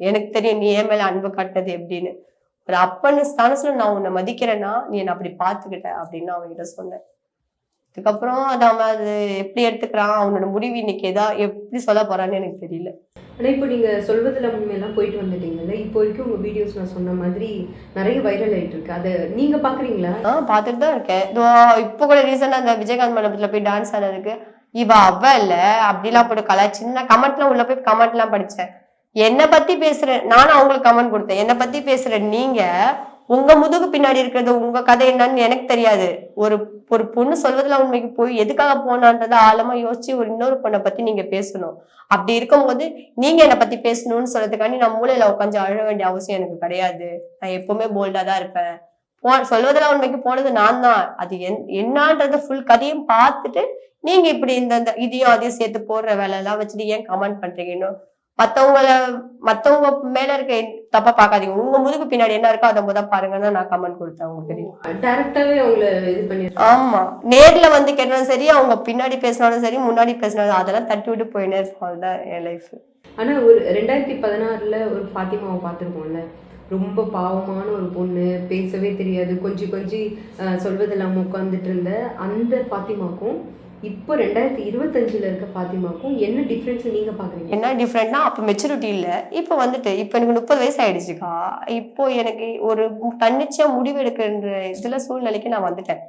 எனக்கு தெரியும் நீ என் மேல அன்பு காட்டினது எப்படின்னு. ஒரு அப்பன்னு ஸ்தானத்துல நான் உன்னை மதிக்கிறேன்னா நீ என்ன அப்படி பாத்துக்கிட்ட அப்படின்னு அவன்கிட்ட சொன்னேன். அதுக்கப்புறம் அவன் அது எப்படி எடுத்துக்கிறான், அவனோட முடிவு இன்னைக்கு எப்படி சொல்ல போறான்னு எனக்கு தெரியல. ஆனா இப்போ நீங்க சொல்வதில் உண்மையெல்லாம் போயிட்டு வந்துட்டீங்கல்ல, இப்போ வரைக்கும் உங்க வீடியோஸ் நான் சொன்ன மாதிரி நிறைய வைரல் ஆயிட்டு இருக்கு. அதை நீங்க பாக்குறீங்களா? பாத்துட்டு தான் இருக்கேன். இப்போ கூட ரீசெண்டா அந்த விஜயகாந்த் மண்டபத்துல போய் டான்ஸ் ஆனதுக்கு இவ அவ இல்ல அப்படிலாம் போட்டு கலாய்ச்சி நான் கமெண்ட்லாம் உள்ள போய் கமெண்ட் எல்லாம் படிச்சேன். என்னை பத்தி பேசுறேன், நானும் அவங்களுக்கு கமெண்ட் கொடுத்தேன். என்னை பத்தி பேசுற நீங்க உங்க முதுகு பின்னாடி இருக்கிறது உங்க கதை என்னன்னு எனக்கு தெரியாது. ஒரு ஒரு பொண்ணு சொல்வதில் உண்மைக்கு போய் எதுக்காக போனான்றத ஆழமா யோசிச்சு ஒரு இன்னொரு பொண்ணை பத்தி நீங்க பேசணும். அப்படி இருக்கும்போது நீங்க என்னை பத்தி பேசணும்னு சொல்றதுக்காண்டி நான் மூளையில உட்காந்து அழ வேண்டிய அவசியம் எனக்கு கிடையாது. நான் எப்பவுமே போல்டா தான் இருப்பேன். சொல்வதெல்லாம் உண்மைக்கு போனது நான் தான். அது என்னன்றத ஃபுல் கதையும் பார்த்துட்டு நீங்க இப்படி இந்த இதையும் அதையும் சேர்த்து போடுற வேலை எல்லாம் வச்சுட்டு ஏன் கமெண்ட் பண்றீங்கன்னு மத்தவங்க மேல இருக்க தப்பா பாக்காதீங்க. உங்க முதுகு பின்னாடி என்ன இருக்கோ அதை முதல் பாருங்கன்னா நான் கமெண்ட் கொடுத்தேன். உங்களுக்கு டைரக்டாவே அவங்கள இது பண்ணி. ஆமா, நேர்ல வந்து கேட்டாலும் சரி, அவங்க பின்னாடி பேசினாலும் சரி, முன்னாடி பேசினாலும் அதெல்லாம் தட்டி விட்டு போயினே இருக்கும். அதுதான் என் லைஃப். ஆனா ஒரு 2016 ஒரு ஃபாத்திமாவை பார்த்துருக்கோம்ல, ரொம்ப பாவமான ஒரு பொண்ணு, பேசவே தெரியாது, கொஞ்சம் சொல்வதெல்லாம் உட்காந்துட்டு இருந்த அந்த ஃபாத்திமாக்கும் இப்போ 2025 இருக்க ஃபாத்திமாக்கும் என்ன டிஃபரன்ஸ் நீங்க பாக்குறீங்க? என்ன டிஃபரெண்ட்னா, அப்ப மெச்சூரிட்டி இல்ல. இப்போ இப்போ எனக்கு 30 வயசு ஆயிடுச்சுக்கா. இப்போ எனக்கு ஒரு தன்னிச்சையா முடிவு எடுக்கின்ற இதுல சூழ்நிலைக்கு நான் வந்துட்டேன்.